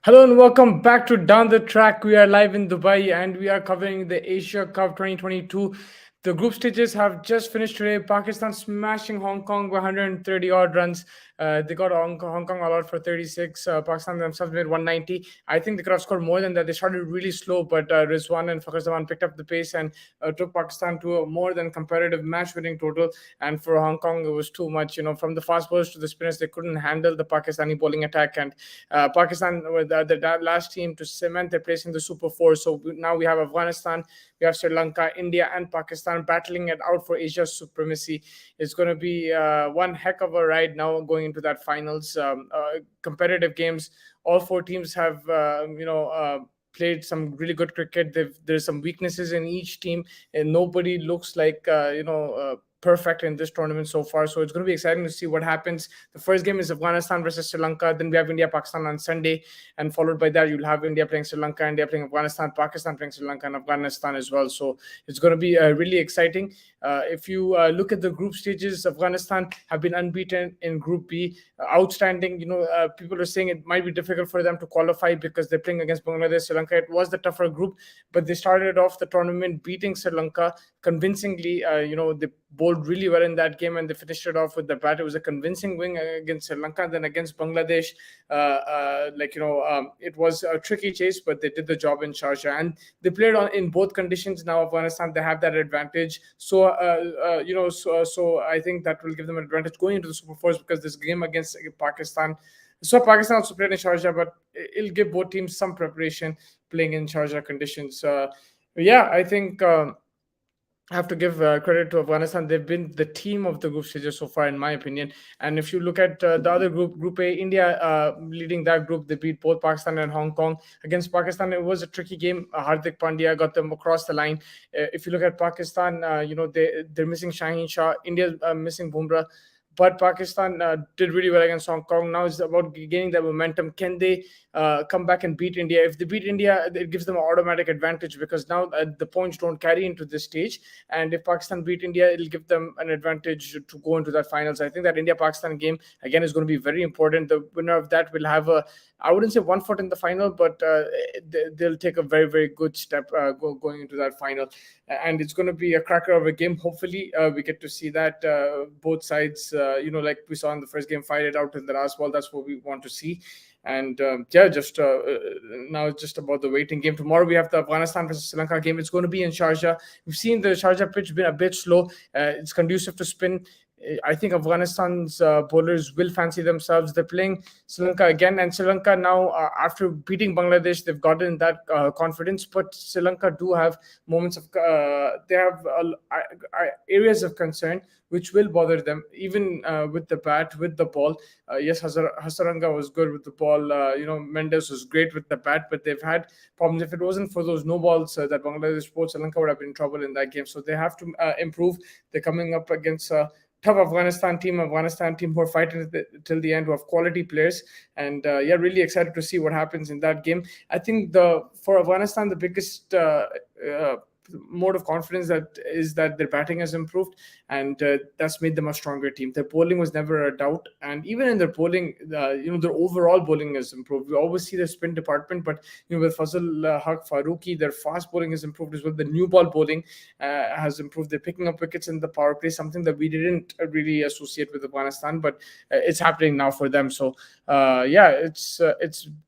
Hello and welcome back to Down the Track. We are live in Dubai and we are covering the Asia Cup 2022. The group stages have just finished today. Pakistan smashing Hong Kong by 130 odd runs. They got Hong Kong all out for 36. Pakistan themselves made 190. I think they could have scored more than that. They started really slow, but Rizwan and Fakhar Zaman picked up the pace and took Pakistan to a more than competitive match-winning total. And for Hong Kong, it was too much. From the fast bowlers to the spinners, they couldn't handle the Pakistani bowling attack. And Pakistan were the last team to cement their place in the Super Four. So now we have Afghanistan, we have Sri Lanka, India, and Pakistan battling it out for Asia's supremacy. It's going to be one heck of a ride now going into that finals. Competitive games. All four teams have, played some really good cricket. There's some weaknesses in each team, and nobody looks like perfect in this tournament so far. So it's going to be exciting to see what happens. The first game is Afghanistan versus Sri Lanka. Then we have India Pakistan on Sunday, and followed by that you'll have India playing Sri Lanka, India playing Afghanistan, Pakistan playing Sri Lanka, and Afghanistan as well. So it's going to be really exciting. If you look at the group stages, Afghanistan have been unbeaten in Group B. Outstanding. People are saying it might be difficult for them to qualify because they're playing against Bangladesh, Sri Lanka. It was the tougher group, but they started off the tournament beating Sri Lanka convincingly. They bowled really well in that game and they finished it off with the bat. It was a convincing win against Sri Lanka. Then against Bangladesh, it was a tricky chase, but they did the job in Sharjah and they played on in both conditions. Now Afghanistan, they have that advantage. So I think that will give them an advantage going into the Super Fours because this game against Pakistan. So Pakistan also played in Sharjah, but it'll give both teams some preparation playing in Sharjah conditions. I think. I have to give credit to Afghanistan. They've been the team of the group stages so far, in my opinion. And if you look at the other group, Group A, India leading that group, they beat both Pakistan and Hong Kong. Against Pakistan, it was a tricky game. Hardik Pandya got them across the line. If you look at Pakistan, they're missing Shaheen Shah. India's missing Bumrah. But Pakistan did really well against Hong Kong. Now it's about gaining that momentum. Can they come back and beat India? If they beat India, it gives them an automatic advantage because now the points don't carry into this stage. And if Pakistan beat India, it'll give them an advantage to go into that finals. I think that India-Pakistan game, again, is going to be very important. The winner of that will have I wouldn't say one foot in the final, but they'll take a very, very good step going into that final. And it's going to be a cracker of a game. Hopefully, we get to see that both sides, like we saw in the first game, fight it out in the last ball. That's what we want to see. And now it's just about the waiting game. Tomorrow we have the Afghanistan versus Sri Lanka game. It's going to be in Sharjah. We've seen the Sharjah pitch been a bit slow. It's conducive to spin. I think Afghanistan's bowlers will fancy themselves. They're playing Sri Lanka again, and Sri Lanka now, after beating Bangladesh, they've gotten that confidence. But Sri Lanka do have moments of they have areas of concern which will bother them, even with the bat, with the ball. Yes, Hasaranga was good with the ball. Mendes was great with the bat, but they've had problems. If it wasn't for those no balls that Bangladesh bowled, Sri Lanka would have been in trouble in that game. So they have to improve. They're coming up against tough Afghanistan team who are fighting till the end, who have quality players, and really excited to see what happens in that game. I think for Afghanistan, the biggest mode of confidence that their batting has improved, and that's made them a stronger team. Their bowling was never a doubt, and even in their bowling, their overall bowling has improved. We always see the spin department, but with Fazal Haq Faruqi, their fast bowling has improved as well. The new ball bowling has improved. They're picking up wickets in the power play, something that we didn't really associate with Afghanistan, but it's happening now for them. So it's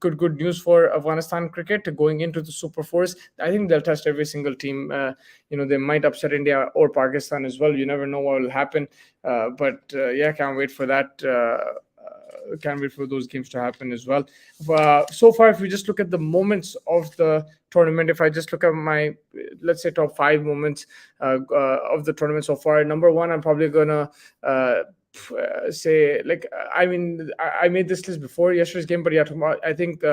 good news for Afghanistan cricket going into the Super Fours. I think they'll test every single team. They might upset India or Pakistan as well. You never know what will happen. Can't wait for that. Can't wait for those games to happen as well. So far, if you just look at the moments of the tournament, if I just look at my, let's say, top 5 moments of the tournament so far, number 1, I'm probably gonna say, I made this list before yesterday's game, but yeah, tomorrow, I think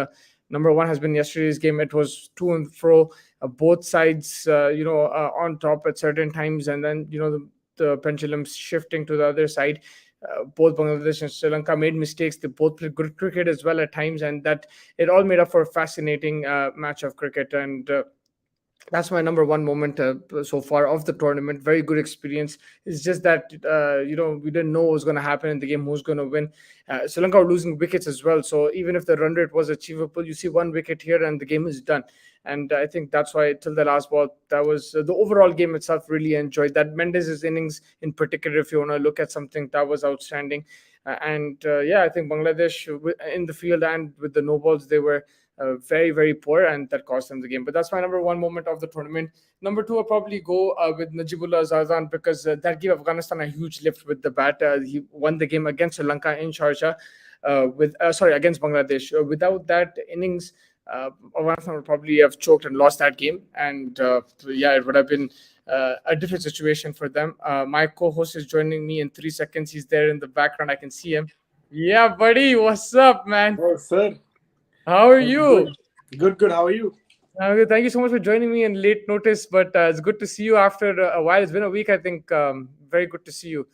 number 1 has been yesterday's game. It was to and fro, both sides, on top at certain times, and then the pendulum shifting to the other side. Both Bangladesh and Sri Lanka made mistakes. They both played good cricket as well at times, and that it all made up for a fascinating match of cricket. And That's my number one moment so far of the tournament. Very good experience. It's just that we didn't know what was going to happen in the game, who's going to win. Sri Lanka were losing wickets as well, so even if the run rate was achievable, you see one wicket here and the game is done. And I think that's why till the last ball, that was the overall game itself. Really enjoyed that Mendez's innings in particular. If you want to look at something, that was outstanding. I think Bangladesh in the field and with the no balls, they were very, very poor, and that cost them the game. But that's my number one moment of the tournament. Number two, I'll probably go with Najibullah Zazan, because that gave Afghanistan a huge lift with the bat. He won the game against Sri Lanka in Sharjah, against Bangladesh. Without that innings, Afghanistan would probably have choked and lost that game. And it would have been a different situation for them. My co-host is joining me in 3 seconds. He's there in the background. I can see him. Yeah, buddy. What's up, man? Oh, sir. How are I'm you? Good. How are you? Good. Thank you so much for joining me in late notice, but it's good to see you after a while. It's been a week, I think. Very good to see you.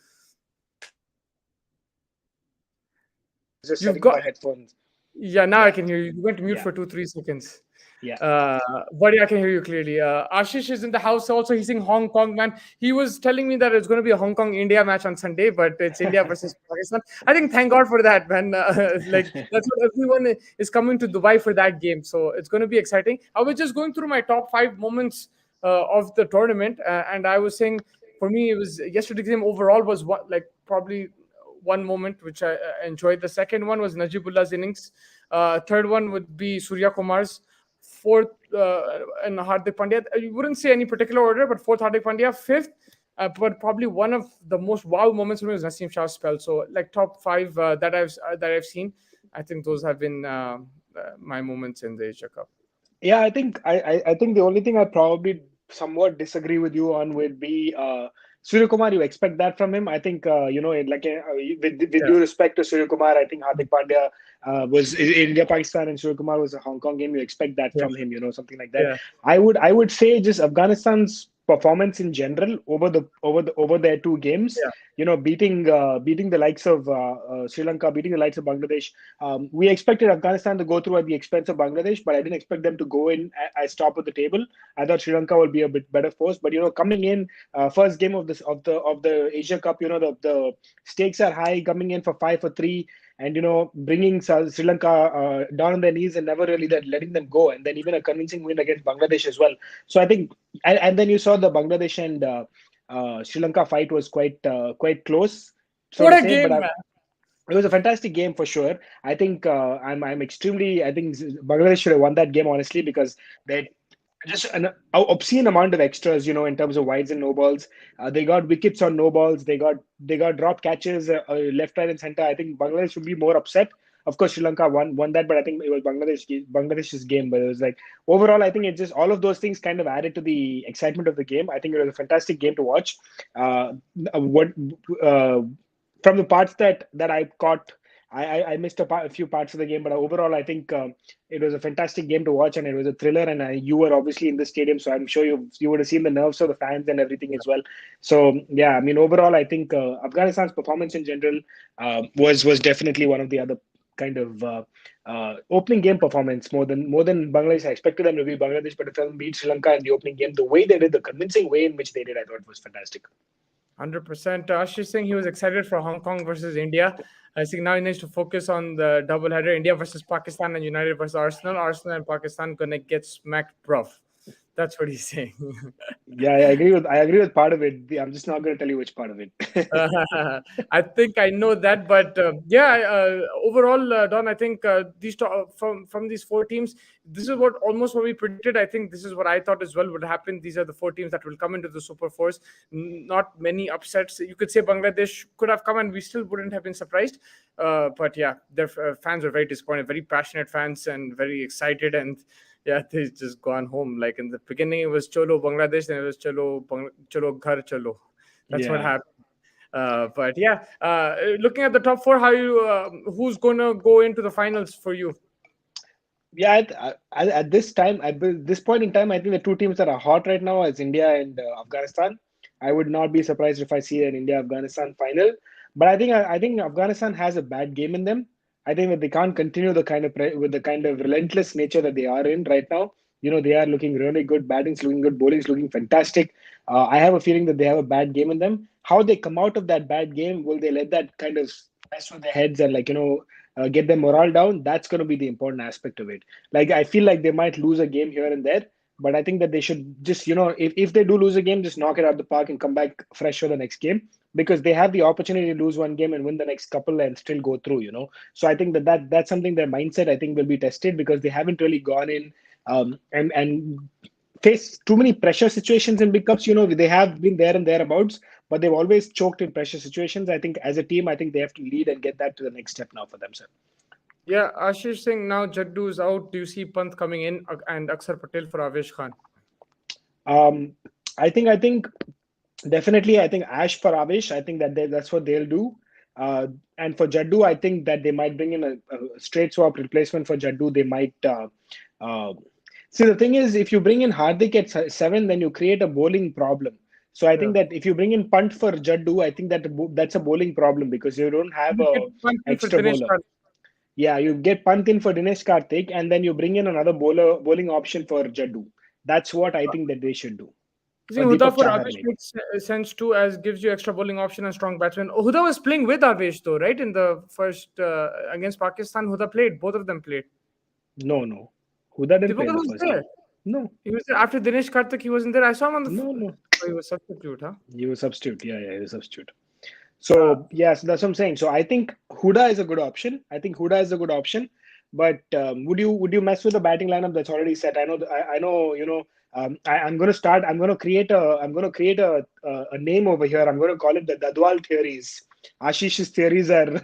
Just You've setting my got, headphones. yeah, now I Yeah. can hear you. You went mute Yeah. for 2-3 seconds. Yeah. But yeah, I can hear you clearly. Ashish is in the house also. He's in Hong Kong, man. He was telling me that it's going to be a Hong Kong India match on Sunday, but it's India versus Pakistan. I think thank God for that, man. Like that's what everyone is coming to Dubai for that game, so it's going to be exciting. I was just going through my top five moments of the tournament, and I was saying for me it was yesterday's game overall was what like probably one moment which I enjoyed. The second one was Najibullah's innings. Third one would be Surya Kumar's. Fourth, and Hardik Pandya. You wouldn't say any particular order, but fourth Hardik Pandya. Fifth, but probably one of the most wow moments for me was Naseem Shah's spell. So like top five that I've seen. I think those have been my moments in the Asia Cup. Yeah, I think the only thing I probably somewhat disagree with you on would be Surya Kumar. You expect that from him. I think with Yeah, due respect to Surya Kumar, I think Hardik Pandya was India Pakistan and Surya Kumar was a Hong Kong game. You expect that yeah, from him, something like that. yeah, I would say just Afghanistan's performance in general over their two games. yeah. Beating the likes of Sri Lanka, beating the likes of Bangladesh. We expected Afghanistan to go through at the expense of Bangladesh, but I didn't expect them to go in as top of the table. I thought Sri Lanka would be a bit better force, but coming in first game of the Asia Cup, the stakes are high. Coming in for 5 for 3, and bringing Sri Lanka down on their knees and never really that letting them go, and then even a convincing win against Bangladesh as well. So I think, and then you saw the Bangladesh and Sri Lanka fight was quite close, so What to a say. But game, man! it was a fantastic game for sure. I think I'm extremely. I think Bangladesh should have won that game honestly, because they just an obscene amount of extras, in terms of wides and no balls. They got wickets on no balls. They got drop catches left, right, and center. I think Bangladesh should be more upset. Of course, Sri Lanka won that, but I think it was Bangladesh's game. But it was like overall, I think it just all of those things kind of added to the excitement of the game. I think it was a fantastic game to watch. What uh, From the parts that I caught, I missed a few parts of the game, but overall, I think it was a fantastic game to watch, and it was a thriller. And you were obviously in the stadium, so I'm sure you would have seen the nerves of the fans and everything as well. So yeah, I mean, overall, I think Afghanistan's performance in general was definitely one of the other kind of opening game performance more than Bangladesh. I expected them to be Bangladesh, but if them beat Sri Lanka in the opening game, the way they did, the convincing way in which they did, I thought was fantastic. 100%. Ashish saying he was excited for Hong Kong versus India. I think now he needs to focus on the doubleheader: India versus Pakistan and United versus Arsenal. Arsenal and Pakistan gonna get smacked, rough. That's what he's saying. Yeah, I agree with part of it. I'm just not going to tell you which part of it. I think I know that, but overall, Don, I think from these four teams, this is what almost what we predicted. I think this is what I thought as well would happen. These are the four teams that will come into the Super Fours. Not many upsets. You could say Bangladesh could have come, and we still wouldn't have been surprised. But yeah, their fans were very disappointed, very passionate fans, and very excited, and yeah, they just gone home. Like in the beginning, it was Cholo Bangladesh, then it was Cholo Ghar Cholo. That's what Yeah. happened. But yeah, looking at the top four, how you who's gonna go into the finals for you? Yeah, at this time, at this point in time, I think the two teams that are hot right now is India and Afghanistan. I would not be surprised if I see an India-Afghanistan final. But I think Afghanistan has a bad game in them. I think that they can't continue with the kind of relentless nature that they are in right now. They are looking really good. Batting's looking good. Bowling's looking fantastic. I have a feeling that they have a bad game in them. How they come out of that bad game, will they let that kind of mess with their heads and get their morale down? That's going to be the important aspect of it. Like I feel like they might lose a game here and there, but I think that they should just if they do lose a game, just knock it out of the park and come back fresh for the next game, because they have the opportunity to lose one game and win the next couple and still go through. So I think that's something their mindset, I think, will be tested, because they haven't really gone in and face too many pressure situations in big cups. They have been there and thereabouts, but they've always choked in pressure situations. I think as a team, I think they have to lead and get that to the next step now for themselves. Yeah, Ashish Singh, now Jaddu is out. Do you see Pant coming in and Akshar Patel for Avesh Khan? Um, I think definitely, I think Ash for Avish. I think that that's what they'll do. And for Jaddu, I think that they might bring in a straight swap replacement for Jaddu. They might uh, see. The thing is, if you bring in Hardik at seven, then you create a bowling problem. So I Yeah. think that if you bring in Punt for Jaddu, I think that that's a bowling problem, because you don't have You get a Pant in for extra Dinesh bowler. Karthik. Yeah, you get Pant in for Dinesh Karthik, and then you bring in another bowling option for Jaddu. That's what I think that they should do. I Or think Huda Deepak for Chahar, Avesh maybe. makes sense too, as gives you extra bowling option and strong batsman. Oh, Huda was playing with Avesh though, right? In the first against Pakistan, Huda played. Both of them played. No, no. Huda didn't play Deepak in the was first there. game. No, He was there after Dinesh Karthik. He wasn't there. I saw him on the. no, no. Oh, he was substitute, huh? He was substitute. Yeah, yeah, he was substitute. Uh, So yes, that's what I'm saying. So I think Huda is a good option. I think Huda is a good option. But would you mess with the batting lineup that's already set? I know I know I'm going to start. I'm going to create a name over here. I'm going to call it the Dadwal theories. Ashish's theories are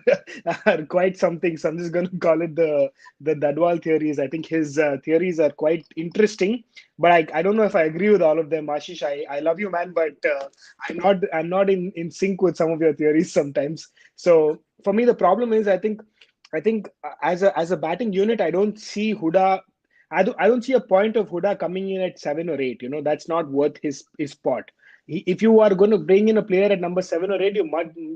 are quite something. So I'm just going to call it the Dadwal theories. I think his theories are quite interesting, but I don't know if I agree with all of them. Ashish, I love you, man, but I'm not in sync with some of your theories sometimes. So for me, the problem is I think as a batting unit, I don't see Huda. I don't see a point of Huda coming in at 7 or 8. That's not worth his spot. If you are going to bring in a player at number 7 or 8,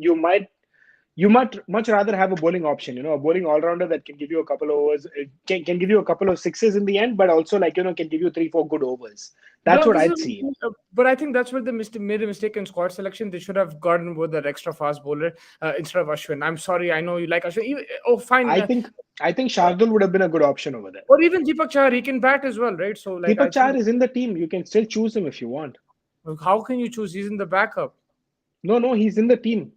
you might much rather have a bowling option, a bowling all-rounder that can give you a couple of overs, can give you a couple of sixes in the end, but also can give you 3, 4 good overs. That's no, what this is. I'd see. But I think that's where they made a mistake in squad selection. They should have gotten with that extra fast bowler instead of Ashwin. I'm sorry, I know you like Ashwin. Oh, fine. I think I think Shardul would have been a good option over there. Or even Deepak Chahar, he can bat as well, right? So, like, I Deepak Chahar think, is in the team. You can still choose him if you want. how can you choose? He's in the backup. No, no, he's in the team.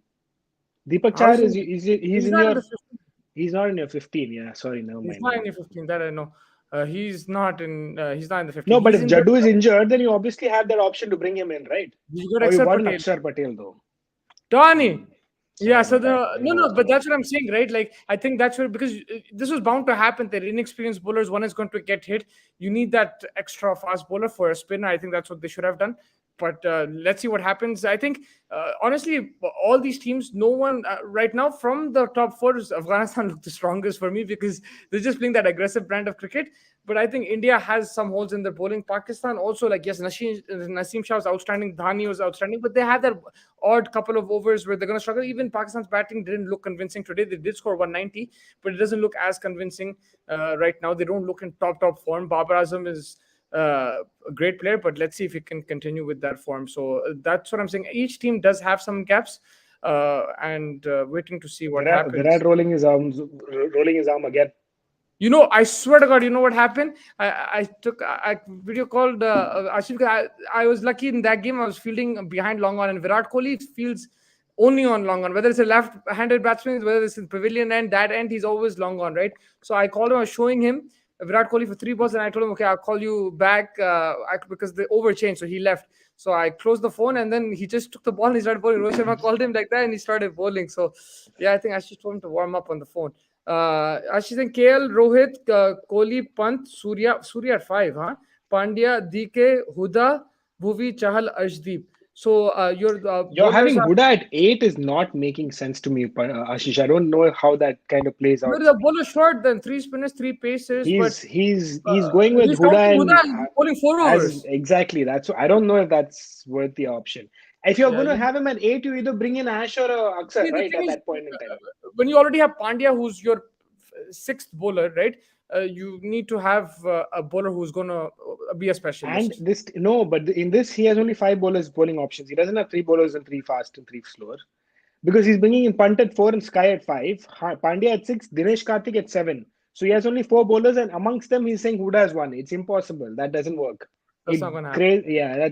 Deepak How's Chahar he? he's He's in not in your the 15. he's not in your 15. Yeah, sorry, never He's mind not then. in the 15. That I know. He's not in. He's not in the 15. No, but He's if in the. Jaddu is injured, then you obviously have that option to bring him in, right? You got Or you Axar got an Patel. Akshar Patel though. Tony. Hmm. Yeah, Sorry, so my bad. the I no, didn't no, watch the but that's match. what I'm saying, right? Like, I think that's where, because this was bound to happen. They're inexperienced bowlers. One is going to get hit. You need that extra fast bowler for a spinner. I think that's what they should have done. But let's see what happens. I think, honestly, all these teams, no one right now from the top four, Afghanistan look the strongest for me because they're just playing that aggressive brand of cricket. But I think India has some holes in their bowling. Pakistan also, like, yes, Naseem Shah was outstanding, Dhani was outstanding, but they have that odd couple of overs where they're going to struggle. Even Pakistan's batting didn't look convincing today. They did score 190, but it doesn't look as convincing right now. They don't look in top form. Babar Azam is a great player, but let's see if he can continue with that form. So that's what I'm saying. Each team does have some gaps, and waiting to see what Virat happens. rolling his arm again. I swear to God, you know what happened? I took I video called Ashif. I was lucky in that game. I was fielding behind long on, and Virat Kohli fields only on long on. Whether it's a left-handed batsman, whether it's in pavilion end, that end, he's always long on, right? So I called him. I was showing him Virat Kohli for 3 balls, and I told him, okay, I'll call you back because the over changed, so he left. So I closed the phone, and then he just took the ball and he started bowling. Rohit Sharma called him like that, and he started bowling. So yeah, I think I just told him to warm up on the phone. Ashish and KL, Rohit, Kohli, Pant, Surya at 5, huh? Pandya, DK, Huda, Bhuvi, Chahal, Ashdeep. So your You're bowlers having are. Huda at 8 is not making sense to me, Ashish. I don't know how that kind of plays You're out the for me. bowler short, then three spinners, three pacers, but He's going with he's counting Huda Huda and as bowling four as overs. exactly that's. I don't know if that's worth the option. If you're Yeah, going to have him at 8, you either bring in Ash or Aksar, see, the right? thing At is, that point in time. when you already have Pandya, who's your sixth bowler, right? you need to have a bowler who's going to be a And specialist. this no, but in this he has only five bowlers bowling options. He doesn't have three bowlers and three fast and three slower because he's bringing in Punt at 4 and Sky at 5, Pandya at 6, Dinesh Karthik at 7. So he has only four bowlers, and amongst them he's saying Huda has one. It's impossible. That doesn't work. That's not going to happen. Crazy. Yeah,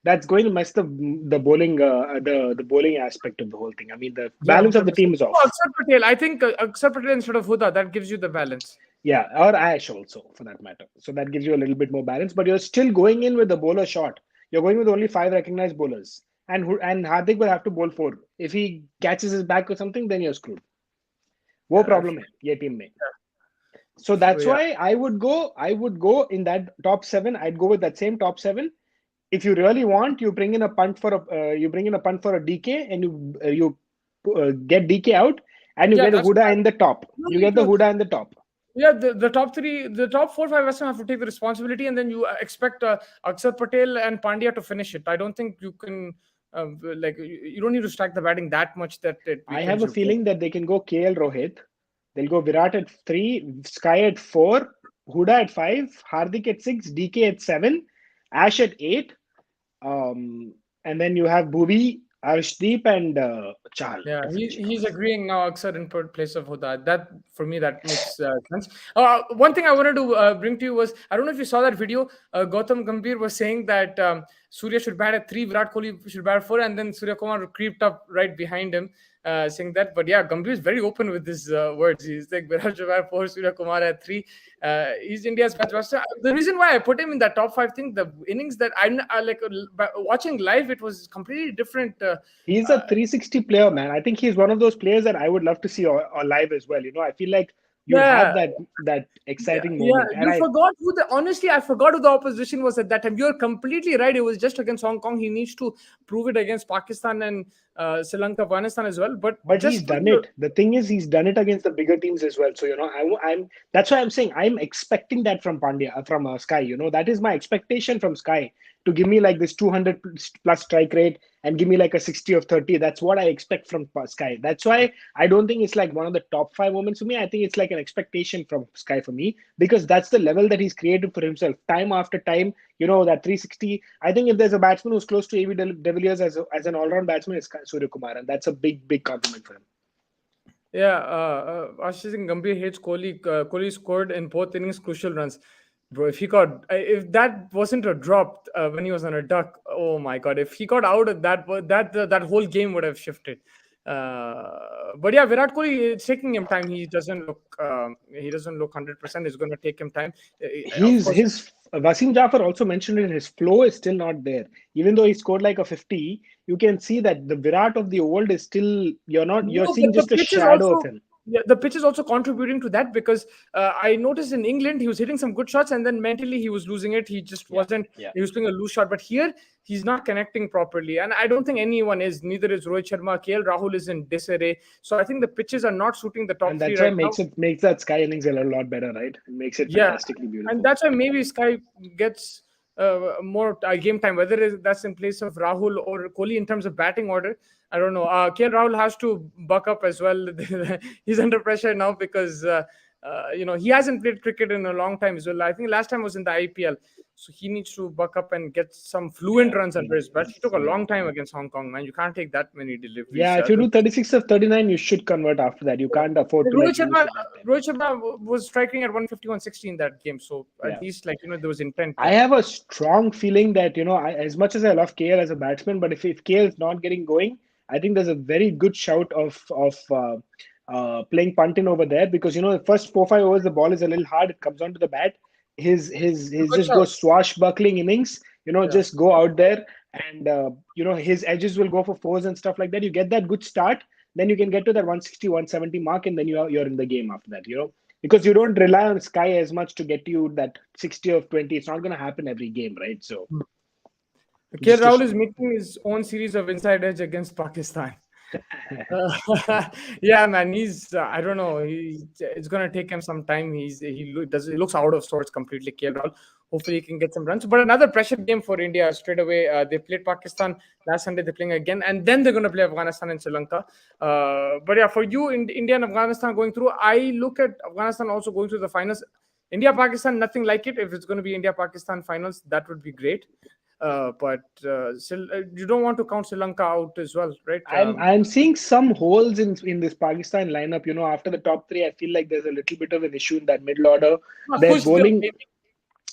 that's going to mess the bowling the bowling aspect of the whole thing. I mean, the Yeah, balance of the 100%. team is Oh, off. Akshar Patel. I think Akshar Patel instead of Huda, that gives you the balance. Yeah, or Ash also for that matter. So that gives you a little bit more balance, but you're still going in with the bowler shot. You're going with only five recognized bowlers, and Hardik will have to bowl four. If he catches his back or something, then you're screwed. वो Yeah, problem है ये team में. So so that's yeah. why I would go in that top seven. I'd go with that same top seven. If you really want, you bring in a punt for a DK, and you get DK out, and you Yeah, get a that's Huda in the top. you You need get the to. Huda in the top. Yeah, the top three, the top 4 5 West Ham have to take the responsibility, and then you expect Akshar Patel and Pandya to finish it. I don't think you can you don't need to stack the batting that much that it I have becomes a your goal. feeling that they can go KL Rohit. They'll go Virat at 3, Sky at 4, Huda at 5, Hardik at 6, DK at 7, Ash at 8. And then you have Bhuvi, Arshdeep, and Chahal. Yeah, FFG. he's agreeing now, Aksar in place of Huda. That for me that makes sense. One thing I wanted to bring to you was, I don't know if you saw that video. Gautam Gambhir was saying that Surya should bat at 3, Virat Kohli should bat at 4, and then Surya Kumar creeped up right behind him, saying that. But yeah, Gambhir is very open with his words. He's like Virat should bat at 4, Surya Kumar at 3. He's India's best batsman. The reason why I put him in that top 5 thing, the innings that I like watching live, it was completely different. He's a 360 player, man. I think he's one of those players that I would love to see live as well. I feel like you'd have Yeah, that yeah, exciting yeah. moment. And You forgot who the honestly, I forgot who the opposition was at that time. You're completely right. It was just against Hong Kong. He needs to prove it against Pakistan and Sri Lanka, Afghanistan as well. But he's just for done it. The thing is, he's done it against the bigger teams as well. So I'm that's why I'm saying I'm expecting that from Pandya, from Sky. That is my expectation from Sky to give me like this 200 plus strike rate and give me like a 60 of 30. That's what I expect from Sky. That's why I don't think it's like one of the top 5 moments for me. I think it's like an expectation from Sky for me because that's the level that he's created for himself time after time. That 360. I think if there's a batsman who's close to A.B. de Villiers as an all-round batsman, it's Surya Kumar, and that's a big compliment for him. yeah, Ashish Singh Gambhir hates Kohli. Kohli scored in both innings crucial runs. Bro, if that wasn't a drop when he was on a duck, oh my god! If he got out of that whole game would have shifted. But yeah, Virat Kohli, it's taking him time. He doesn't look 100%. It's going to take him time. Of course, His Wasim Jafar also mentioned it. His flow is still not there. Even though he scored like a 50, you can see that the Virat of the old is still. You're no, seeing but the just a pitch is shadow of also him. yeah, the pitch is also contributing to that because I noticed in England he was hitting some good shots and then mentally he was losing it. He just wasn't. Yeah. He was playing a loose shot, but here he's not connecting properly, and I don't think anyone is. Neither is Rohit Sharma. KL Rahul is in disarray, so I think the pitches are not suiting the top And 3 that's why right now. makes that Sky innings a lot better, right? It makes it Yeah, fantastically beautiful. and that's why maybe Sky gets more game time, whether that's in place of Rahul or Kohli in terms of batting order. I don't know. KL Rahul has to buck up as well. He's under pressure now because he hasn't played cricket in a long time as well. I think last time was in the IPL, so he needs to buck up and get some fluent runs under his belt. He took a long time against Hong Kong, man. You can't take that many deliveries. Yeah, if you do 36 of 39, you should convert after that. You can't afford to lose at that time. Rohit Sharma was striking at 150, 160 in that game, so at least there was intent. I have a strong feeling that as much as I love KL as a batsman, but if KL is not getting going, I think there's a very good shout of playing punt in over there because the first 4-5 overs the ball is a little hard. It comes onto the bat. His just go swashbuckling innings. Just go out there and his edges will go for 4s and stuff like that. You get that good start, then you can get to that 160, 170 mark, and then you're in the game after that. Because you don't rely on Sky as much to get you that 60 of 20. It's not going to happen every game, right? So. KL Rahul is making his own series of inside edge against Pakistan. Yeah, man, he's I don't know. It's gonna take him some time. He looks out of sorts completely. KL Rahul. Hopefully, he can get some runs. But another pressure game for India straight away. They played Pakistan last Sunday. They're playing again, and then they're gonna play Afghanistan and Sri Lanka. But yeah, for you, India and Afghanistan going through, I look at Afghanistan also going through the finals. India Pakistan, nothing like it. If it's going to be India Pakistan finals, that would be great. But you don't want to count Sri Lanka out as well, right? I'm seeing some holes in this Pakistan lineup. After the top three, I feel like there's a little bit of an issue in that middle order. Their Khushdev, bowling. maybe.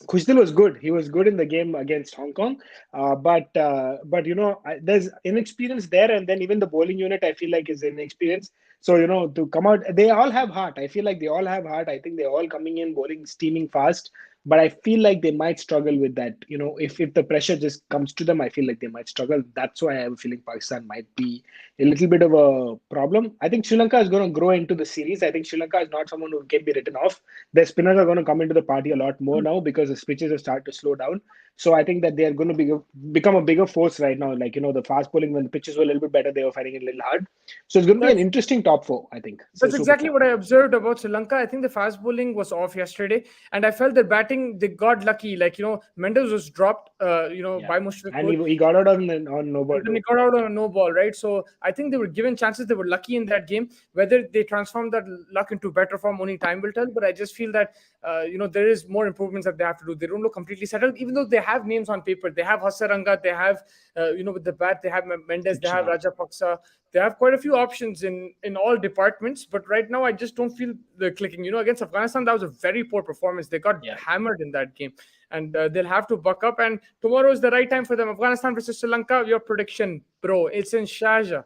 Khushdil was good. He was good in the game against Hong Kong, but there's inexperience there, and then even the bowling unit I feel like is inexperienced. So to come out, they all have heart. I feel like they all have heart. I think they're all coming in bowling steaming fast, but I feel like they might struggle with that. If the pressure just comes to them, I feel like they might struggle. That's why I have a feeling Pakistan might be a little bit of a problem. I think Sri Lanka is going to grow into the series. I think Sri Lanka is not someone who can be written off. Their spinners are going to come into the party a lot more now because the pitches have started to slow down. So I think that they are going to become a bigger force right now. Like, the fast bowling, when the pitches were a little bit better, they were finding it a little hard. So it's going to be an That's interesting top four, I think. So That's super exactly four. what I observed about Sri Lanka. I think the fast bowling was off yesterday, and I felt that batting they got lucky. Like Mendes was dropped, Yeah. by Mushfiqur, And he got out on no ball and then he too. got out on a no ball, right? So I think they were given chances. They were lucky in that game. Whether they transformed that luck into better form, only time will tell. But I just feel that there is more improvements that they have to do. They don't look completely settled, even though they have names on paper. They have Hasaranga, they have with the bat, they have Mendes, they have Krishna. Rajapaksa. They have quite a few options in all departments. But right now, I just don't feel the clicking. Against Afghanistan, that was a very poor performance. They got Yeah. hammered in that game, and they'll have to buck up. And tomorrow is the right time for them. Afghanistan versus Sri Lanka. Your prediction, bro? It's in Sharjah.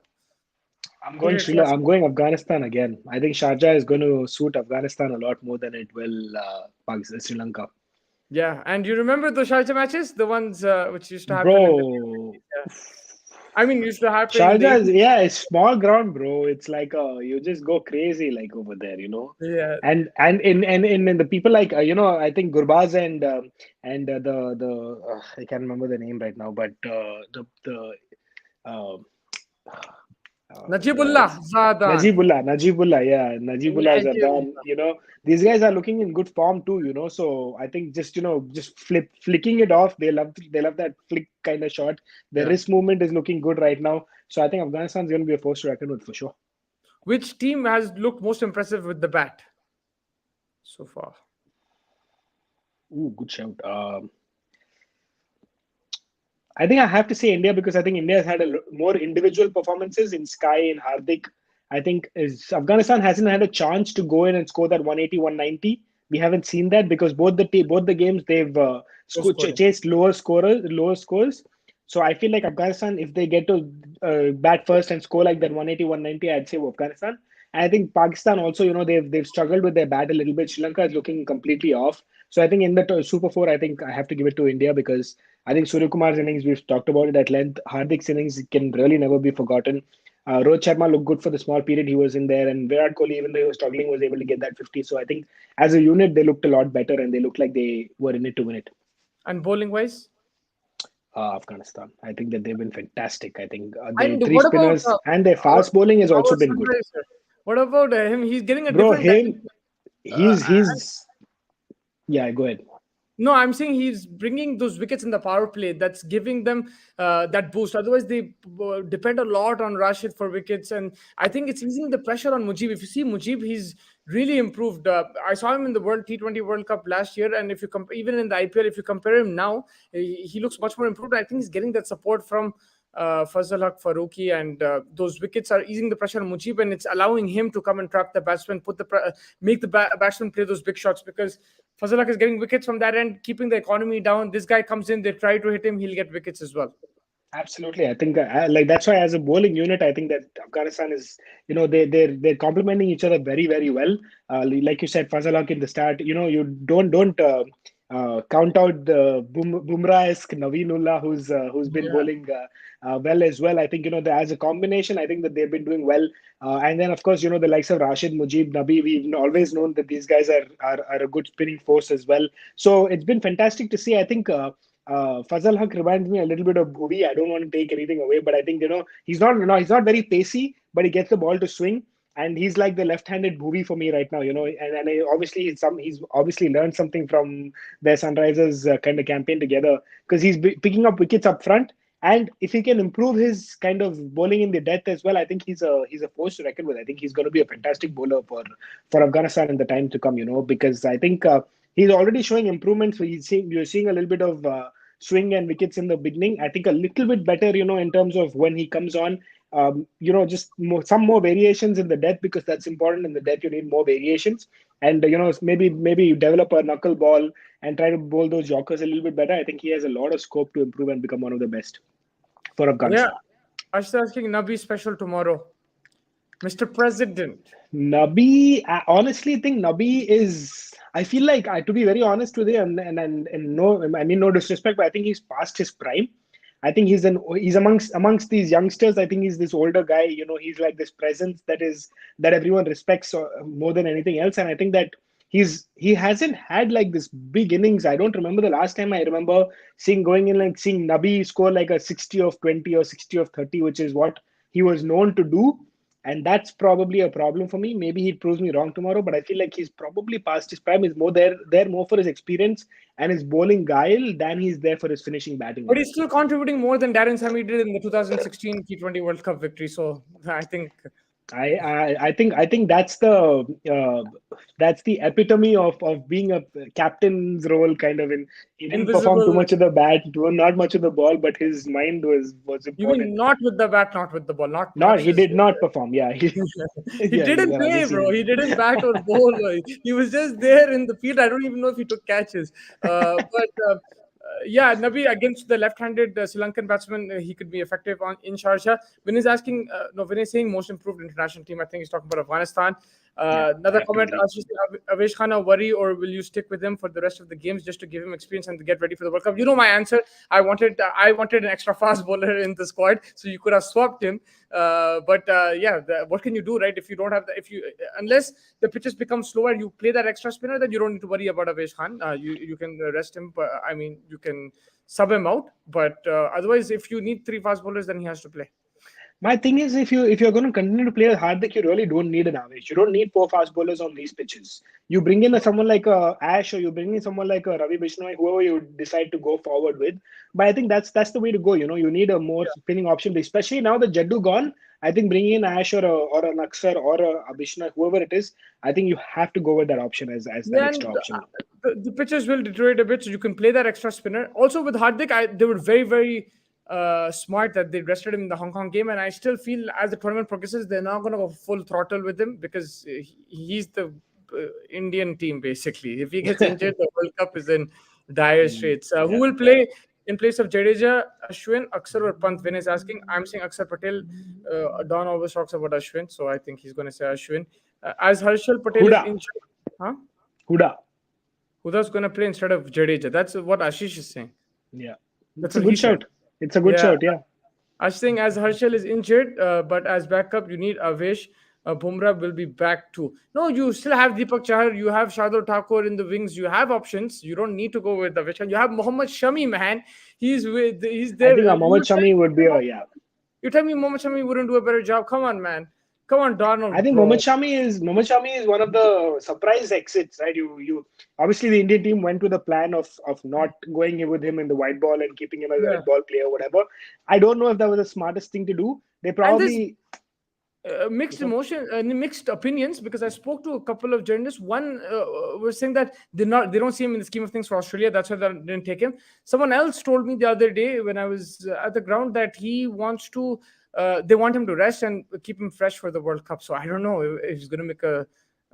Put it last. I'm going Afghanistan again. I think Sharjah is going to suit Afghanistan a lot more than it will Pakistan, Sri Lanka. Yeah, and you remember the Sharjah matches, the ones which used to happen in the. Bro, Yeah. I mean, used to happen in the. Sharjah is, yeah, it's small ground, bro. It's like you just go crazy like over there. Yeah. And in the people like I think Gurbaz and the I can't remember the name right now, but the uh, Najibullah Zadan. Najibullah, yeah, Najibullah Zardan. Najibullah. These guys are looking in good form too. So I think just flicking it off. They love that flick kind of shot. The Yeah. wrist movement is looking good right now. So I think Afghanistan's going to be a force to reckon with for sure. Which team has looked most impressive with the bat so far? Ooh, good shout. I think I have to say India because I think India has had more individual performances in Sky and Hardik. I think Afghanistan hasn't had a chance to go in and score that 180, 190. We haven't seen that because both the games they've No scoring. chased lower scores. So I feel like Afghanistan, if they get to bat first and score like that 180, 190, I'd say Afghanistan. And I think Pakistan also, they've struggled with their bat a little bit. Sri Lanka is looking completely off. So I think in the Super Four, I think I have to give it to India because I think Surya Kumar's innings, we've talked about it at length. Hardik's innings can really never be forgotten. Rohit Sharma looked good for the small period he was in there, and Virat Kohli, even though he was struggling, was able to get that 50. So I think as a unit, they looked a lot better, and they looked like they were in it to win it. And bowling wise? Afghanistan, I think that they've been fantastic. I think their And three what about spinners and their fast bowling has our also been good. sunriser? What about him? He's getting a Bro, different him, dimension. Uh, he's yeah. Go ahead. No, I'm saying he's bringing those wickets in the power play. That's giving them that boost. Otherwise, they depend a lot on Rashid for wickets, and I think it's easing the pressure on Mujib. If you see Mujib, he's really improved. I saw him in the World T20 World Cup last year, and if you even in the IPL, if you compare him now, he looks much more improved. I think he's getting that support from Fazal Haq Farooqi, and those wickets are easing the pressure on Mujib, and it's allowing him to come and trap the batsman, make the batsman play those big shots because Fazal Haq is getting wickets from that end, keeping the economy down. This guy comes in, they try to hit him, he'll get wickets as well. Absolutely, I think like that's why as a bowling unit, I think that Afghanistan is they're complementing each other very very well. Like you said, Fazal Haq in the start, you don't count out the Bumrah-esque Naveenullah who's been Yeah. bowling well as well. I think that as a combination, I think that they've been doing well. And then of course the likes of Rashid, Mujib, Nabi, we've always known that these guys are a good spinning force as well. So it's been fantastic to see. I think. Fazal Haq reminds me a little bit of Bhuvi. I don't want to take anything away, but I think he's not very pacey, but he gets the ball to swing, and he's like the left-handed Bhuvi for me right now. And obviously he's obviously learned something from their Sunrisers kind of campaign together because he's picking up wickets up front. And if he can improve his kind of bowling in the depth as well, I think he's a force to reckon with. I think he's going to be a fantastic bowler for Afghanistan in the time to come. Because I think he's already showing improvements. So you're seeing a little bit of swing and wickets in the beginning. I think a little bit better, in terms of when he comes on. Just some more variations in the death, because that's important. In the death, you need more variations, and maybe you develop a knuckle ball and try to bowl those Yorkers a little bit better. I think he has a lot of scope to improve and become one of the best for Yeah, Afghanistan. I was asking Nabi special tomorrow, Mr. President. Nabi, I honestly think Nabi is. I feel like, to be very honest with you, and no, I mean no disrespect, but I think he's past his prime. I think he's amongst these youngsters. I think he's this older guy. He's like this presence that everyone respects more than anything else. And I think that he hasn't had like this big innings. I don't remember the last time I remember seeing Nabi score like a 60 of 20 or 60 of 30, which is what he was known to do. And that's probably a problem for me. Maybe he proves me wrong tomorrow, but I feel like he's probably past his prime. He's more there more for his experience and his bowling guile than he's there for his finishing batting But he's ability. still contributing more than Darren Sammy did in the 2016 T20 World Cup victory. So I think I think that's the epitome of being a captain's role, kind of. He didn't perform too invisible. much of the bat, not much of the ball, but his mind was You mean important. not with the bat, not with the ball, not Not much He is. did not perform. Yeah, He yeah, didn't yeah. play, Obviously, bro. He didn't bat or bowl. He was just there in the field. I don't even know if he took catches. But yeah, Nabi against the left-handed Sri Lankan batsman, he could be effective on in Sharjah. When he's asking, no, when he's saying most improved international team, I think he's talking about Afghanistan. yeah, I Another have to comment: agree. Avesh Khan, a worry, or will you stick with him for the rest of the games just to give him experience and to get ready for the World Cup? You know my answer. I wanted an extra fast bowler in the squad, so you could have swapped him. But yeah, what can you do, right? If you don't have the, if you unless the pitches become slower and you play that extra spinner, then you don't need to worry about Avesh Khan. You can rest him, but I mean you can sub him out. But otherwise, if you need three fast bowlers, then he has to play. My thing is, if you're going to continue to play with Hardik, you really don't need an average. You don't need four fast bowlers on these pitches. You bring in someone like Ash, or you bring in someone like Ravi Bishnoi, whoever you decide to go forward with. But I think that's the way to go. You need a more spinning option, especially now that Jaddu gone. I think bringing in Ash or an Aksar or a Bishnoi, whoever it is, I think you have to go with that option as that Yeah, extra and option now. the pitches will deteriorate a bit, so you can play that extra spinner. Also with Hardik, they were very, very smart that they rested him in the Hong Kong game, and I still feel as the tournament progresses, they're not going to go full throttle with him because he's the Indian team basically. If he gets injured, the World Cup is in dire straits. Who Yeah. will play in place of Jadeja, Ashwin, Aksar, or Pant? Vin is asking. I'm saying Aksar Patel. Don always talks about Ashwin, so I think he's going to say Ashwin. As Harshal Patel is Huda, injured, huh? Huda. Huda's going to play instead of Jadeja. That's what Ashish is saying. Yeah, That's it's a what he good said. shout. It's a good Yeah. shout. Yeah. Ashish saying as Harshal is injured, but as backup, you need Avesh. Bumrah will be back too. No, you still have Deepak Chahar. You have Shardul Thakur in the wings. You have options. You don't need to go with Avesh Khan. You have Mohammad Shami, man. He's I there. think Mohammad Shami would be yeah. You tell me Mohammad Shami wouldn't do a better job. Come on, man. Come on, I Donald, think bro. Mohammad Shami is one of the surprise exits, right? You obviously the Indian team went with a plan of not going in with him in the white ball and keeping him as a Yeah. red ball player, whatever. I don't know if that was the smartest thing to do. They And this probably mixed opinions because I spoke to a couple of journalists. One was saying that they don't see him in the scheme of things for Australia. That's why they didn't take him. Someone else told me the other day when I was at the ground that he wants to. They want him to rest and keep him fresh for the World Cup. So I don't know if he's going to make a.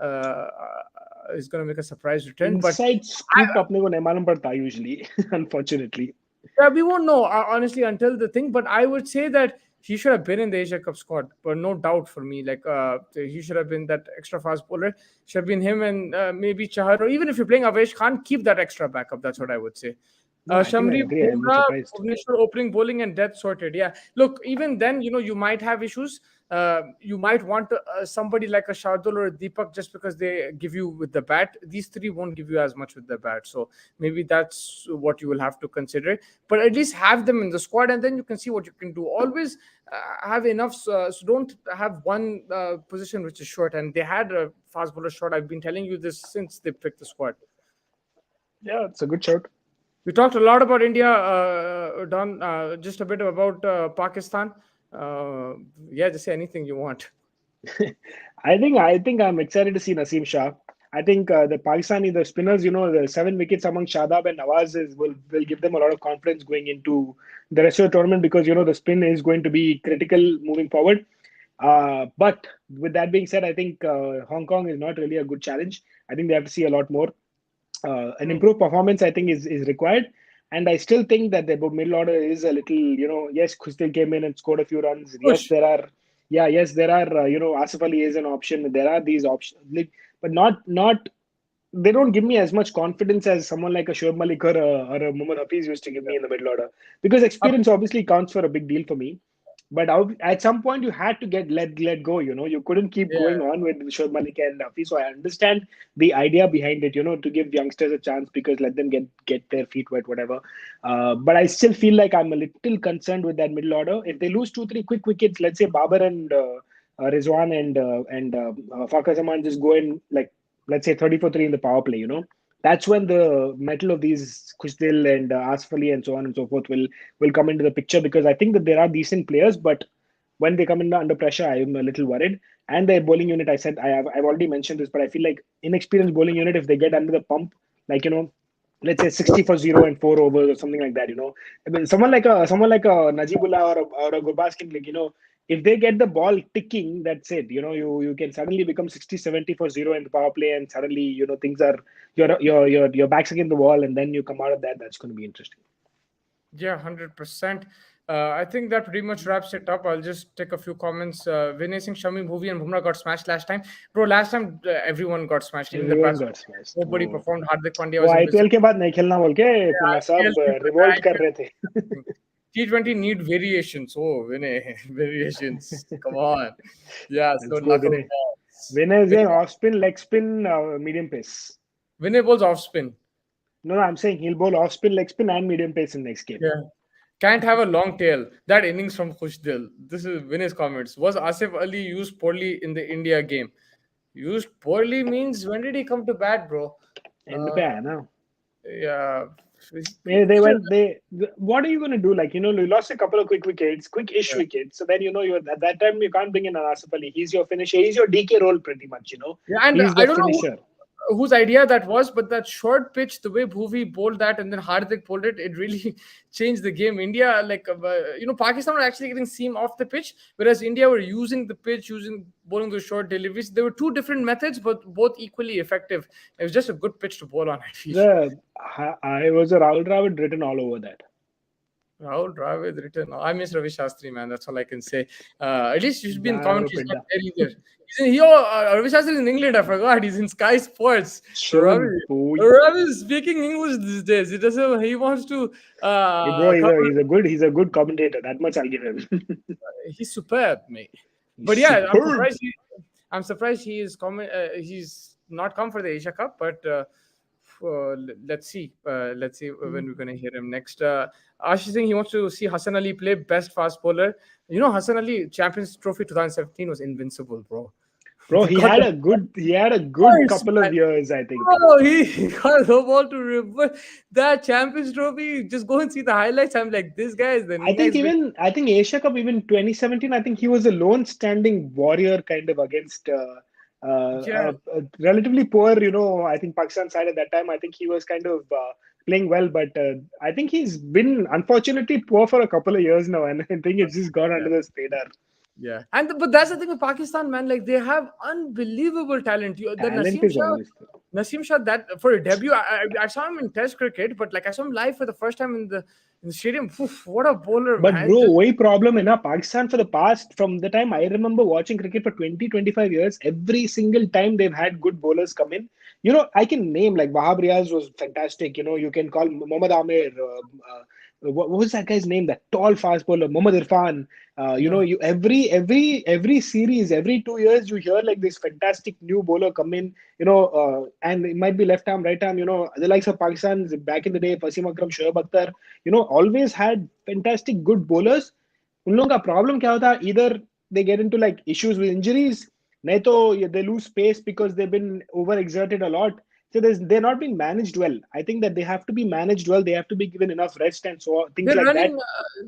Uh, he's going to make a surprise return, but inside scoop apne ko nahi malum padta usually, unfortunately. yeah, we won't know honestly until the thing. But I would say that he should have been in the Asia Cup squad, but no doubt for me. Like he should have been that extra fast bowler. Should have been him and maybe Chahar, or even if you're playing Avesh Khan, keep that extra backup. That's what I would say. No, I think I Shamri, agree. I'm not Bumrah, surprised. Bhuvneshwar opening bowling and depth sorted. Yeah, look, even then, you might have issues. You might want somebody like a Shardul or a Deepak just because they give you with the bat. These three won't give you as much with the bat. So maybe that's what you will have to consider. But at least have them in the squad and then you can see what you can do. Always have enough. So don't have one position which is short. And they had a fast bowler short. I've been telling you this since they picked the squad. Yeah, it's a good shout. We talked a lot about India, Don. Just a bit about Pakistan. Yeah, just say anything you want. I think I'm excited to see Naseem Shah. I think the Pakistani, the spinners, the 7 wickets among Shadab and Nawaz will give them a lot of confidence going into the rest of the tournament because the spin is going to be critical moving forward. But with that being said, I think Hong Kong is not really a good challenge. I think they have to see a lot more. An Hmm. improved performance, I think, is required. And I still think that the middle order is a little, yes, Khustil came in and scored a few runs. Yes, Push. there are, yeah, yes, there are, Asif Ali is an option. There are these options, like, but not they don't give me as much confidence as someone like a Shoaib Malik or a Mohammad Hafiz used to give me in the middle order. Because Up. experience obviously counts for a big deal for me. But at some point, you had to get let go. You couldn't keep Yeah. going on with Shoaib Malik and Hafiz. So I understand the idea behind it. To give youngsters a chance because let them get their feet wet, whatever. But I still feel like I'm a little concerned with that middle order. If they lose 2 3 quick wickets, let's say Babar and Rizwan and Fakhar Zaman just go in like let's say 30 for 3 in the power play. That's when the metal of these Kushdil and Asif Ali and so on and so forth will come into the picture because I think that there are decent players, but when they come in under pressure, I am a little worried. And the bowling unit, I said I've already mentioned this, but I feel like inexperienced bowling unit, if they get under the pump, like let's say 60 for 0 and 4 overs or something like that. I mean, someone like a Najibullah or a Gurbaz King, like if they get the ball ticking, that's it. You can suddenly become 60, 70 for 0 in the power play, and suddenly things are your back's against the wall, and then you come out of that. That's going to be interesting. Yeah, 100%. I think that pretty much wraps it up. I'll just take a few comments. Vinay Singh, Shami Bhuvi, and Bumrah got smashed last time. Bro, last time everyone got smashed. Even the Everyone batsmen, got smashed. nobody performed. Hardik Pandya वो was IPL invisible. के बाद नहीं खेलना बोल के Yeah, पूरा IPL, सब revolt कर रहे थे. T20 need variations. Oh, Vinay, variations. Come on. Yeah, so Let's go, knuckle Vinay. balls. Vinay is Vinay, off spin, leg spin, medium pace. Vinay bowls off spin. No, I'm saying he'll bowl off spin, leg spin, and medium pace in next game. Yeah. Can't have a long tail. That innings from Khushdil. This is Vinay's comments. Was Asif Ali used poorly in the India game? Used poorly means when did he come to bat, bro? End पे Uh, आया ना. yeah. They went. What are you going to do? Like you lost a couple of quick wickets, quick-ish Yeah. wickets. So then you're at that time you can't bring in an Asif Ali. He's your finisher. He's your DK role pretty much. Yeah, and He's I the don't know finisher. whose idea that was, but that short pitch, the way Bhuvi bowled that and then Hardik bowled it, it really changed the game. India, like, Pakistan were actually getting seam off the pitch, whereas India were using the pitch, bowling those short deliveries. There were two different methods, but both equally effective. It was just a good pitch to bowl on, I feel. I was a Rahul Dravid written all over that. Rahul Dravid written. I miss Ravi Shastri, man. That's all I can say. At least you should be in commentary. He's not there either. Ravi Shastri is in England. I forgot. He's in Sky Sports. Ravi, Chill, boy. Ravi is speaking English these days. He doesn't. He wants to Hey, bro, cover. he's a good commentator. That much I'll give him. He's superb, mate. But He's yeah, superb. I'm surprised he is he's not come for the Asia Cup, but let's see. Let's see when we're gonna hear him next. Ashish Singh, he wants to see Hassan Ali play best fast bowler. Hassan Ali Champions Trophy 2017 was invincible, bro. Bro, He got he had a good Nice, couple of man. years, I think. Oh, he got the ball to reverse that Champions Trophy. Just go and see the highlights. I'm like, this guy is the next big. I think Asia Cup even 2017, I think he was a lone standing warrior kind of against Yeah, a relatively poor, I think Pakistan side at that time. I think he was kind of playing well, but I think he's been unfortunately poor for a couple of years now, and I think it's just gone yeah. under the radar. Yeah, and but that's the thing with Pakistan, man. Like they have unbelievable talent. The Talent is always there. Naseem Shah, that for a debut, I saw him in Test cricket, but like I saw him live for the first time in the stadium. Oof, what a bowler, But man! bro, वही problem है ना Pakistan for the past from the time I remember watching cricket for 20-25 years, every single time they've had good bowlers come in. I can name like Wahab Riaz was fantastic. You can call Mohammad Amir. What was that guy's name? That tall fast bowler, Mohammad Irfan. Yeah, You every series, every 2 years, you hear like this fantastic new bowler come in. And it might be left arm, right arm. The likes of Pakistan back in the day, Fasim Akram, Shoaib Akhtar. Always had fantastic good bowlers. उन लोगों का problem क्या होता? Either they get into like issues with injuries, नहीं तो they lose space because they've been overexerted a lot. So they're not being managed well. I think that they have to be managed well. They have to be given enough rest and so on, things they're like that. running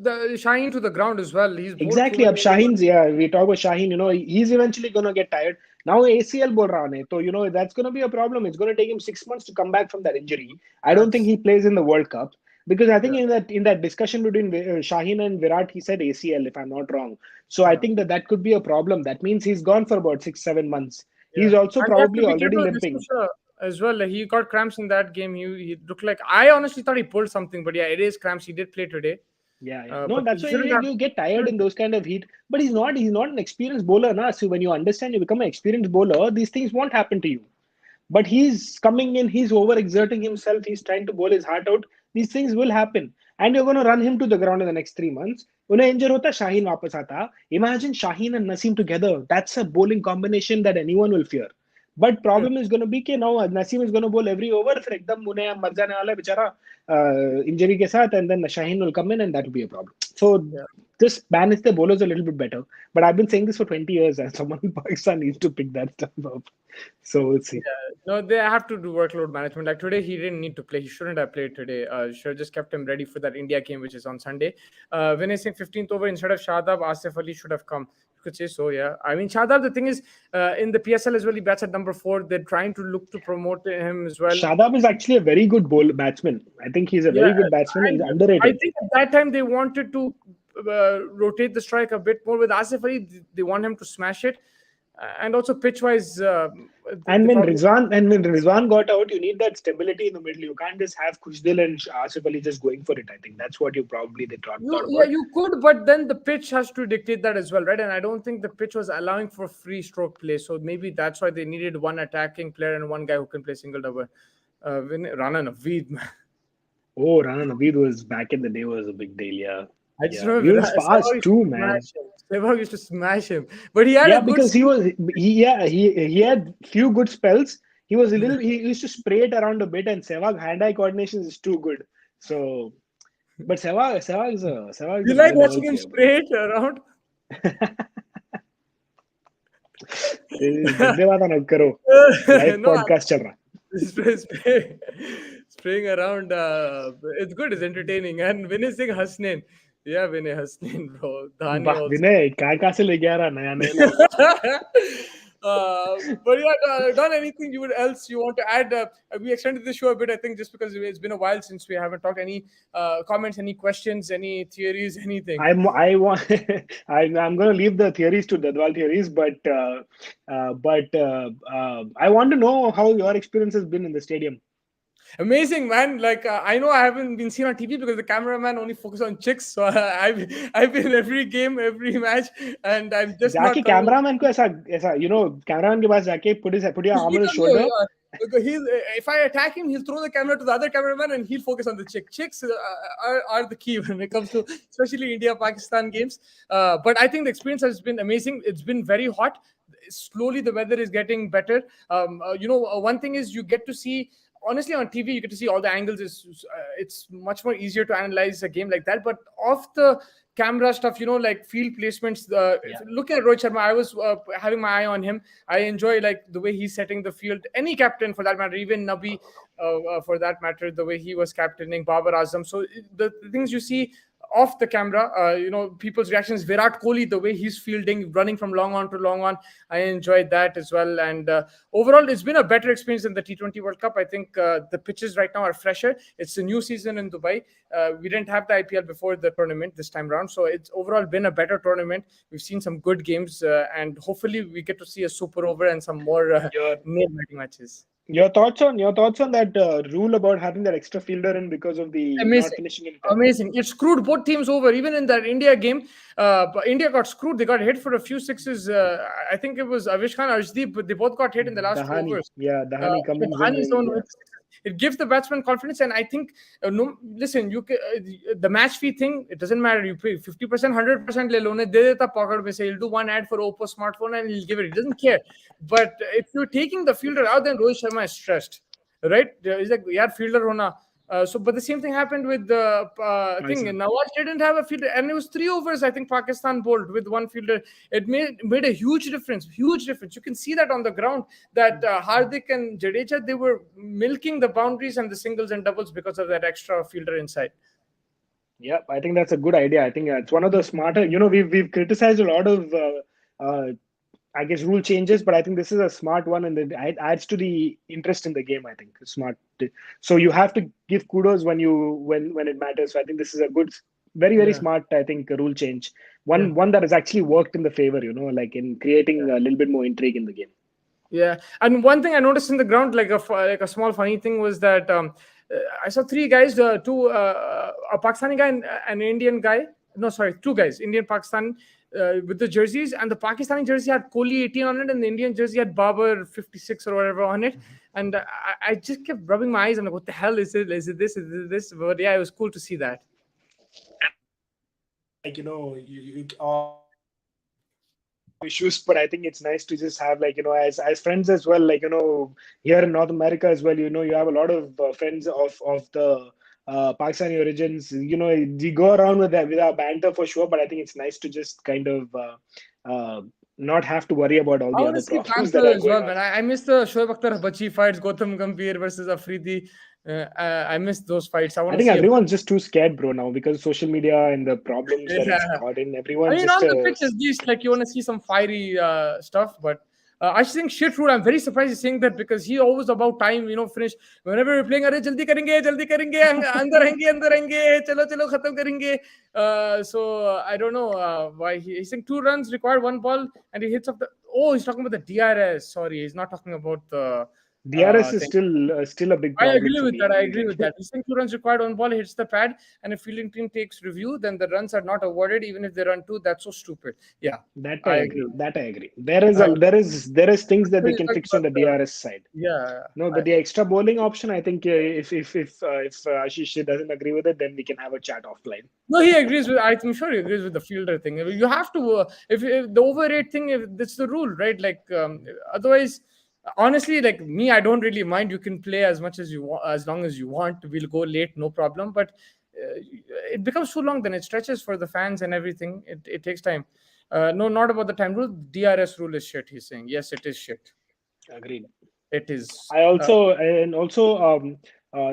the Shine to the ground as well. He's bowled too Exactly. Ab many overs. Shaheen's, yeah, we talk about Shaheen, he's eventually going to get tired. Now ACL bol raha hai. So, that's going to be a problem. It's going to take him 6 months to come back from that injury. I don't think That's he plays in the World Cup because I think yeah, in that discussion between Shaheen and Virat, he said ACL, if I'm not wrong. So I yeah, think that could be a problem. That means he's gone for about 6-7 months. yeah. He's also And that probably to be already careful with limping. Niskusha as well. Like, he got cramps in that game. He looked like, I honestly thought he pulled something, but yeah, it is cramps. He did play today, Yeah, yeah. No, but that's he why shouldn't have. you get tired Shouldn't, in those kind of heat. But he's not an experienced bowler, na. So when you understand, you become an experienced bowler, these things won't happen to you. But he's coming in, he's overexerting himself, he's trying to bowl his heart out. These things will happen. And you're going to run him to the ground in the next 3 months. Unhe injure hota, Shaheen wapas aata. Imagine Shaheen and Naseem together. That's a bowling combination that anyone will fear. But hmm, problem is going to be कि now Naseem is going to bowl every over, फिर एकदम उन्हें मर जाने वाला है बेचारा injury के साथ, and then Shaheen will come in and that will be a problem. So yeah. just manage the bowlers a little bit better. But I've been saying this for 20 years, and someone in Pakistan needs to pick that stuff up. So we'll see. Yeah, no, they have to do workload management. Like today, he didn't need to play. He shouldn't have played today. Should have just kept him ready for that India game, which is on Sunday. When I say 15th over instead of Shadab, Asif Ali should have come. You could say so, yeah. I mean, Shadab, the thing is, in the PSL as well, he bats at number 4. They're trying to look to promote him as well. Shadab is actually a very good batsman. I think he's a Yeah, very good batsman and and he's I underrated. think at that time they wanted to rotate the strike a bit more with Asif Ali. They want him to smash it, and also pitch wise, And they probably. When Rizwan got out, you need that stability in the middle. You can't just have Khushdil and Asif Ali just going for it. I think that's what they thought Yeah, about. you could, but then the pitch has to dictate that as well, right? And I don't think the pitch was allowing for free stroke play, so maybe that's why they needed one attacking player and one guy who can play single double. Rana Naveed, man. Oh, Rana Naveed was back in the day was a big deal. Yeah, I just yeah, he remember was Sehwag fast used to too, man. smash him. Sehwag used to smash him, but he had a Yeah, good because speed. he had few good spells. He used to spray it around a bit, and Sehwag hand-eye coordination is too good. So, but Sehwag is You like another level watching him player, bro. spray it around? गंदे बात मत करो. Live No, podcast चल रहा. spraying around. It's good. It's entertaining. And Vinay Singh Hasnain. Yeah, Vinay Hasnain, bro. Dhani वाह also. विनय कहाँ से लेके आ रहा नया नया नाम. But yeah, Don, anything you would else you want to add? We extended the show a bit, I think, just because it's been a while since we haven't talked. Any comments, any questions, any theories, anything? I want I'm going to leave the theories to Dadwal theories, but I want to know how your experience has been in the stadium. Amazing, man. Like I know I haven't been seen on TV because the cameraman only focuses on chicks. So I've been every game, every match, and I'm just जाके not coming. Cameraman को ऐसा ऐसा cameraman के पास जाके put your arm He on his does, yeah, shoulder. yeah. Because if I attack him, he'll throw the camera to the other cameraman and he'll focus on the chick. Chicks are the key when it comes to especially India Pakistan games. But I think the experience has been amazing. It's been very hot. Slowly, the weather is getting better. One thing is you get to see. Honestly, on TV, you get to see all the angles. It's much more easier to analyze a game like that. But off the camera stuff, like field placements. Yeah. Looking at Rohit Sharma, I was having my eye on him. I enjoy like the way he's setting the field. Any captain for that matter, even Nabi for that matter, the way he was captaining Babar Azam. So the things you see off the camera, people's reactions. Virat Kohli, the way he's fielding, running from long on to long on, I enjoyed that as well. And overall, it's been a better experience than the T20 World Cup. I think the pitches right now are fresher. It's a new season in Dubai. We didn't have the IPL before the tournament this time around, so it's overall been a better tournament. We've seen some good games, and hopefully we get to see a super over and some more Your nail-biting matches. your thoughts on that rule about having that extra fielder in because of the not Amazing. finishing in 10. Amazing. It screwed both teams over. Even in that India game, but India got screwed. They got hit for a few sixes. I think it was Avish Khan, Arshdeep, but they both got hit in the last two Dahani, overs. yeah, Dahani But comes in Dhani's the one and who yeah. hit sixes. It gives the batsman confidence, and I think no. Listen, the match fee thing. It doesn't matter. You pay 50%, 100%. Le lone de deta pocket mein se. He'll do one ad for Oppo smartphone and he'll give it. He doesn't care. But if you're taking the fielder out, then Rohit Sharma is stressed, right? He's like, yaar fielder hona. But the same thing happened with the thing. Iceland. Nawaz didn't have a fielder, and it was 3 overs. I think Pakistan bowled with one fielder. It made a huge difference. Huge difference. You can see that on the ground. That Hardik and Jadeja, they were milking the boundaries and the singles and doubles because of that extra fielder inside. Yeah, I think that's a good idea. I think it's one of the smarter. We've criticized a lot of I guess rule changes, but I think this is a smart one, and it adds to the interest in the game. I think smart. So you have to give kudos when it matters. So I think this is a good, very Yeah, smart. I think a rule change. yeah, One that has actually worked in the favor. Like in creating yeah. a little bit more intrigue in the game. Yeah, and one thing I noticed in the ground, like a small funny thing, was that I saw three guys, two a Pakistani guy and an Indian guy. No, sorry, two guys, Indian Pakistan, with the jerseys, and the Pakistani jersey had Kohli 18 on it, and the Indian jersey had Babar 56 or whatever on it. And I just kept rubbing my eyes. I'm like, what the hell is it? Is it this? Is it this? But yeah, it was cool to see that. Like you issues, but I think it's nice to just have, like, as friends as well, like, here in North America as well, you have a lot of friends of the Pakistani origins. We go around with our banter for sure, but I think it's nice to just kind of not have to worry about all I the want to other see problems that banter are as going well, on. man. I miss the Shoaib Akhtar Habachi fights, Gautam Gambhir versus Afridi. I miss those fights. I I want to think see a everyone's just too scared, bro, now because of social media and the problems that it's yeah. got in. I Everyone's mean, just on the pitch, at least, like you want to see some fiery stuff. But I think shit rule. I'm very surprised he's saying that because he always about time, finish whenever we're playing. Arey jaldi karenge, andar aenge, chalo chalo khatam karenge. So I don't know why he's saying 2 runs required 1 ball, and he hits up the. Oh, he's talking about the DRS. Sorry, he's not talking about the DRS is thing. still a big I problem agree for with me. that. I I mean, agree like with that. He's saying 2 runs required, 1 ball hits the pad, and if fielding team takes review, then the runs are not awarded, even if they run two. That's so stupid. Yeah, that I I agree. agree. That I agree. There is I a agree. there is things that So we he's can talking fix on about the the DRS side. yeah. No, but the extra bowling option, I think if Ashish doesn't agree with it, then we can have a chat offline. No, he agrees with. I'm sure he agrees with the fielder thing. You have to if the over rate thing. If that's the rule, right? Like otherwise, honestly, like me, I don't really mind. You can play as much as you want, as long as you want. We'll go late, no problem. But it becomes too long. Then it stretches for the fans and everything. It takes time. No, not about the time rule. DRS rule is shit. He's saying yes, it is shit. Agreed. It is. I also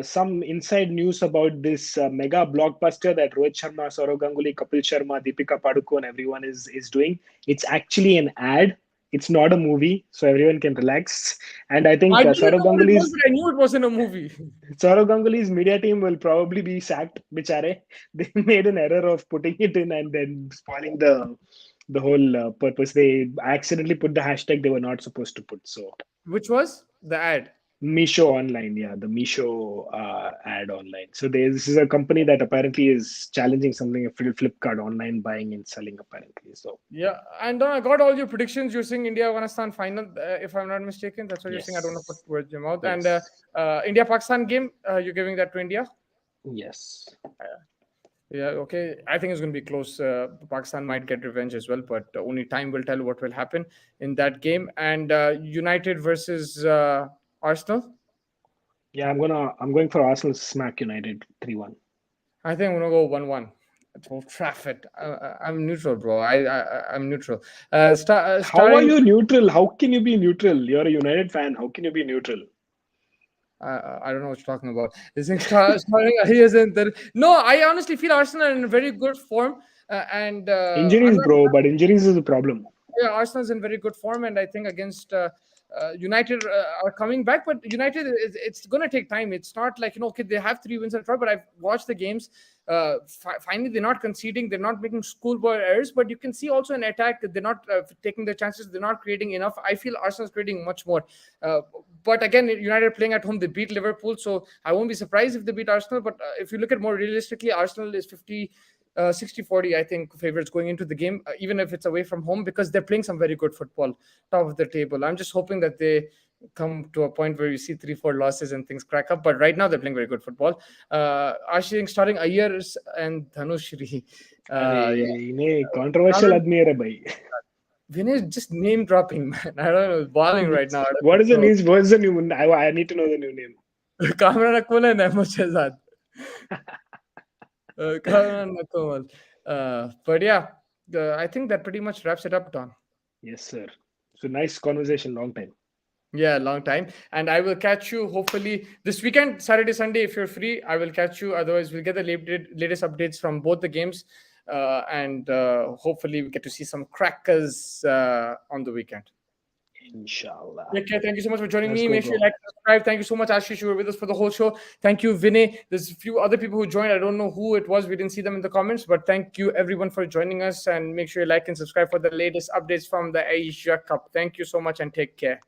some inside news about this mega blockbuster that Rohit Sharma, Saurav Ganguly, Kapil Sharma, Deepika Padukone, everyone is doing. It's actually an ad. It's not a movie, so everyone can relax. And I think I didn't know what it was, Ganguly's but I knew it was in a movie. Saurav Ganguly's media team will probably be sacked. Bichare, they made an error of putting it in and then spoiling the whole purpose. They accidentally put the hashtag they were not supposed to put. So Which was the ad? Misho online, yeah, the Misho ad online. So this is a company that apparently is challenging something, a Flipkart online buying and selling apparently. So Yeah, and I got all your predictions. You're saying India Afghanistan final, if I'm not mistaken. That's what you're saying. I don't want to put yes, words in your mouth. And yes, India Pakistan game, you're giving that to India. yes. Yeah, okay. I think it's going to be close. Pakistan might get revenge as well, but only time will tell what will happen in that game. And United versus Arsenal. Yeah, I'm going for Arsenal smack United 3-1. I think I'm gonna go 1-1. It's Old Trafford. I'm neutral, bro. I'm neutral. How are Starting you neutral? How can you be neutral? You're a United fan. How can you be neutral? I don't know what you're talking about. This thing starting he isn't there. No, I honestly feel Arsenal are in very good form, and I'm Injuries, not. bro, but injuries is a problem. Yeah, Arsenal's in very good form, and I think against United are coming back. But United, it's going to take time. It's not like okay, they have 3 wins and try. But I've watched the games. Finally, they're not conceding. They're not making schoolboy errors. But you can see also in attack, they're not taking their chances. They're not creating enough. I feel Arsenal's creating much more. Uh, but again, United playing at home, they beat Liverpool, so I won't be surprised if they beat Arsenal. But if you look at more realistically, Arsenal is 60-40, I think, favorites going into the game, even if it's away from home, because they're playing some very good football, top of the table. I'm just hoping that they come to a point where you see 3-4 losses and things crack up. But right now, they're playing very good football. I think starting Ayer and Dhanushri. अरे Yeah. इन्हें controversial Cameron, आदमी है रे भाई. Vinay is just name dropping, man. I don't know. It's balling right now. I don't What is the know. new? What's the new? I need to know the new name. Kamran Akmal and Ahmed Shahzad. Kamran Akmal. But yeah, I think that pretty much wraps it up, Don. Yes, sir. So nice conversation. Long time. Yeah, long time. And I will catch you hopefully this weekend, Saturday, Sunday, if you're free. I will catch you. Otherwise, we'll get the latest updates from both the games. and hopefully we get to see some crackers on the weekend. Inshallah. Okay, thank you so much for joining Let's me. go, Make sure you bro. like and subscribe. Thank you so much, Ashish. You were with us for the whole show. Thank you, Vinay. There's a few other people who joined. I don't know who it was. We didn't see them in the comments, but thank you everyone for joining us. And make sure you like and subscribe for the latest updates from the Asia Cup. Thank you so much and take care.